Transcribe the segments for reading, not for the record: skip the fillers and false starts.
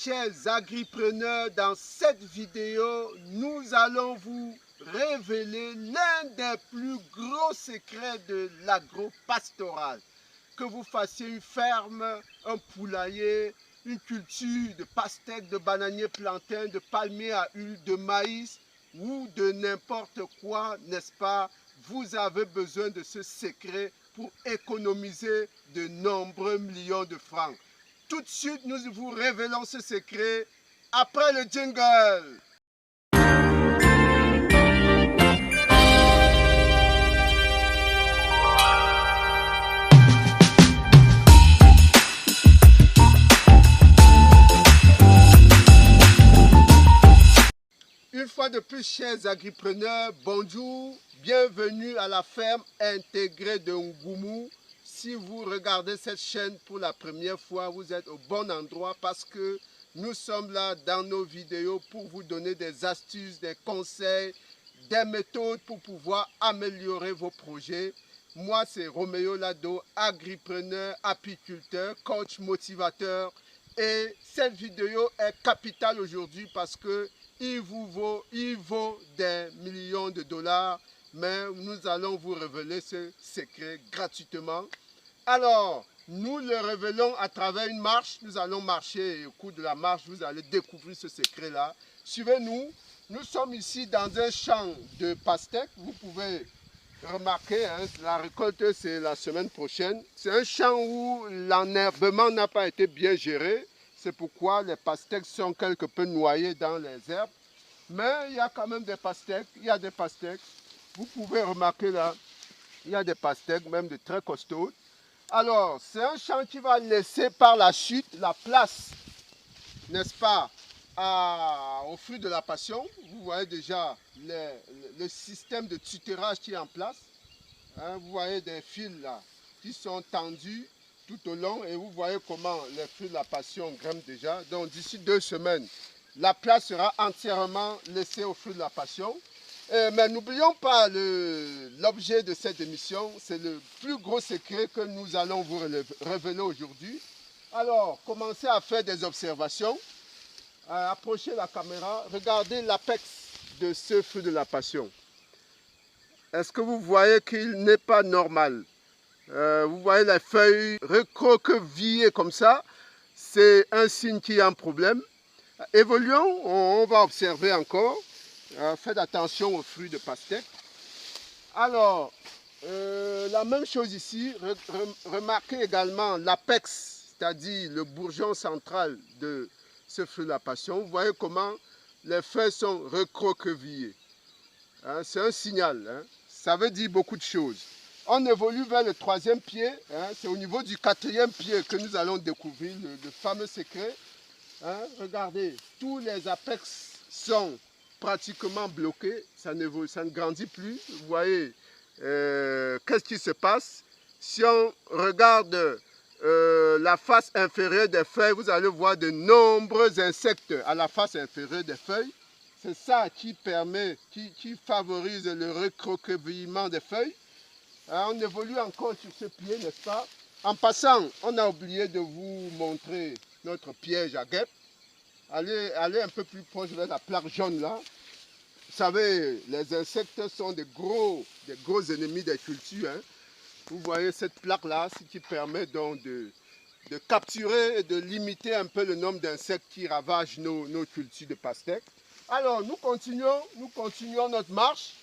Chers agripreneurs, dans cette vidéo, nous allons vous révéler l'un des plus gros secrets de l'agro-pastoral. Que vous fassiez une ferme, un poulailler, une culture de pastèques, de bananiers, plantains, de palmiers à huile, de maïs ou de n'importe quoi, n'est-ce pas? Vous avez besoin de ce secret pour économiser de nombreux millions de francs. Tout de suite, nous vous révélons ce secret après le jingle. Une fois de plus, chers agripreneurs, bonjour, bienvenue à la ferme intégrée de Ngoumou. Si vous regardez cette chaîne pour la première fois, vous êtes au bon endroit parce que nous sommes là dans nos vidéos pour vous donner des astuces, des conseils, des méthodes pour pouvoir améliorer vos projets. Moi, c'est Roméo Lado, agripreneur, apiculteur, coach motivateur. Et cette vidéo est capitale aujourd'hui parce que il vaut des millions de dollars, mais nous allons vous révéler ce secret gratuitement. Alors, nous le révélons à travers une marche. Nous allons marcher et au cours de la marche, vous allez découvrir ce secret-là. Suivez-nous. Nous sommes ici dans un champ de pastèques. Vous pouvez remarquer, hein, la récolte, c'est la semaine prochaine. C'est un champ où l'enherbement n'a pas été bien géré. C'est pourquoi les pastèques sont quelque peu noyées dans les herbes. Mais il y a quand même des pastèques. Il y a des pastèques. Vous pouvez remarquer là, il y a des pastèques, même de très costauds. Alors, c'est un champ qui va laisser par la suite la place, n'est-ce pas, aux fruits de la passion. Vous voyez déjà le système de tutorage qui est en place. Hein, vous voyez des fils là qui sont tendus tout au long et vous voyez comment les fruits de la passion grimpent déjà. Donc d'ici 2 semaines, la place sera entièrement laissée aux fruits de la passion. Mais n'oublions pas l'objet de cette émission, c'est le plus gros secret que nous allons vous révéler aujourd'hui. Alors, commencez à faire des observations, approchez la caméra, regardez l'apex de ce fruit de la passion. Est-ce que vous voyez qu'il n'est pas normal? Vous voyez les feuilles recroquevillées comme ça, c'est un signe qu'il y a un problème. Évoluons, on va observer encore. Faites attention aux fruits de pastèque. Alors, la même chose ici, remarquez également l'apex, c'est-à-dire le bourgeon central de ce fruit de la passion. Vous voyez comment les feuilles sont recroquevillées. Hein, c'est un signal, hein. Ça veut dire beaucoup de choses. On évolue vers le 3e pied, hein, c'est au niveau du 4e pied que nous allons découvrir le fameux secret. Hein, regardez, tous les apex sont pratiquement bloqués, ça ne grandit plus. Vous voyez, qu'est-ce qui se passe? Si on regarde la face inférieure des feuilles, vous allez voir de nombreux insectes à la face inférieure des feuilles. C'est ça qui permet, qui favorise le recroquevillement des feuilles. Hein, on évolue encore sur ce pied, n'est-ce pas? En passant, on a oublié de vous montrer notre piège à guêpes. Allez un peu plus proche vers la plaque jaune là. Vous savez, les insectes sont des gros ennemis des cultures. Hein. Vous voyez cette plaque là, ce qui permet donc de capturer et de limiter un peu le nombre d'insectes qui ravagent nos cultures de pastèques. Alors, nous continuons notre marche.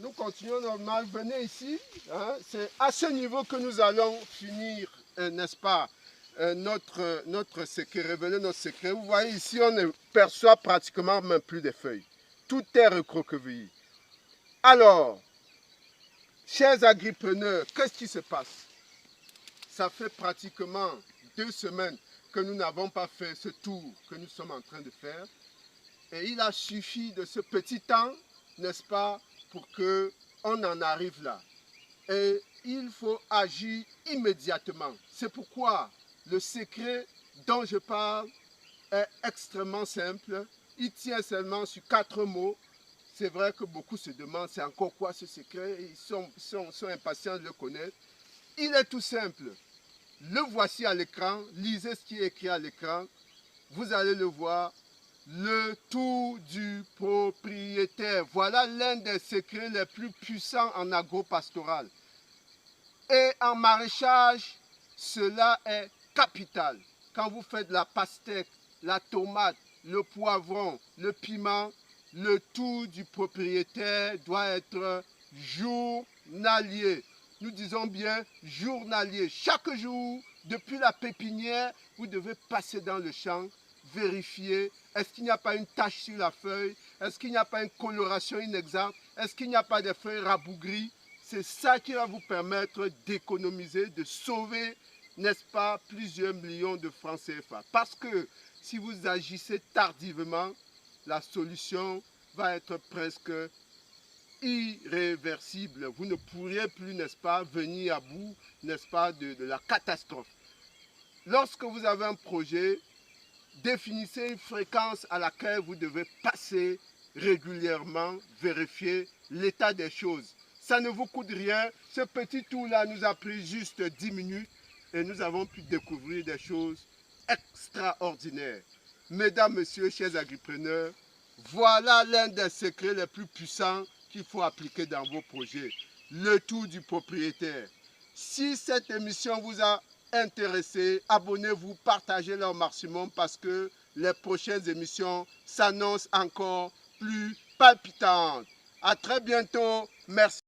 Venez ici. Hein. C'est à ce niveau que nous allons finir, n'est-ce pas, notre secret, révéler notre secret. Vous voyez ici, on ne perçoit pratiquement même plus de feuilles. Tout est recroquevillé. Alors, chers agripreneurs, qu'est-ce qui se passe? Ça fait pratiquement 2 semaines que nous n'avons pas fait ce tour que nous sommes en train de faire. Et il a suffi de ce petit temps, n'est-ce pas, pour qu'on en arrive là. Et il faut agir immédiatement. C'est pourquoi le secret dont je parle est extrêmement simple. Il tient seulement sur 4 mots. C'est vrai que beaucoup se demandent, c'est encore quoi ce secret? Ils sont impatients de le connaître. Il est tout simple. Le voici à l'écran. Lisez ce qui est écrit à l'écran. vous allez le voir, le tour du propriétaire. Voilà l'un des secrets les plus puissants en agropastoral. Et en maraîchage, cela est capital. Quand vous faites la pastèque, la tomate, le poivron, le piment, le tour du propriétaire doit être journalier. Nous disons bien journalier. Chaque jour, depuis la pépinière, vous devez passer dans le champ, vérifier, est-ce qu'il n'y a pas une tache sur la feuille, est-ce qu'il n'y a pas une coloration inexacte, est-ce qu'il n'y a pas des feuilles rabougries. C'est ça qui va vous permettre d'économiser, de sauver, n'est-ce pas, plusieurs millions de francs CFA. Parce que si vous agissez tardivement, la solution va être presque irréversible. Vous ne pourriez plus, n'est-ce pas, venir à bout, n'est-ce pas, de la catastrophe. Lorsque vous avez un projet, définissez une fréquence à laquelle vous devez passer régulièrement, vérifier l'état des choses. Ça ne vous coûte rien. Ce petit tour-là nous a pris juste 10 minutes et nous avons pu découvrir des choses extraordinaires. Mesdames, Messieurs, chers agripreneurs, voilà l'un des secrets les plus puissants qu'il faut appliquer dans vos projets. Le tour du propriétaire. Si cette émission vous a intéressé, abonnez-vous, partagez-la au maximum parce que les prochaines émissions s'annoncent encore plus palpitantes. À très bientôt. Merci.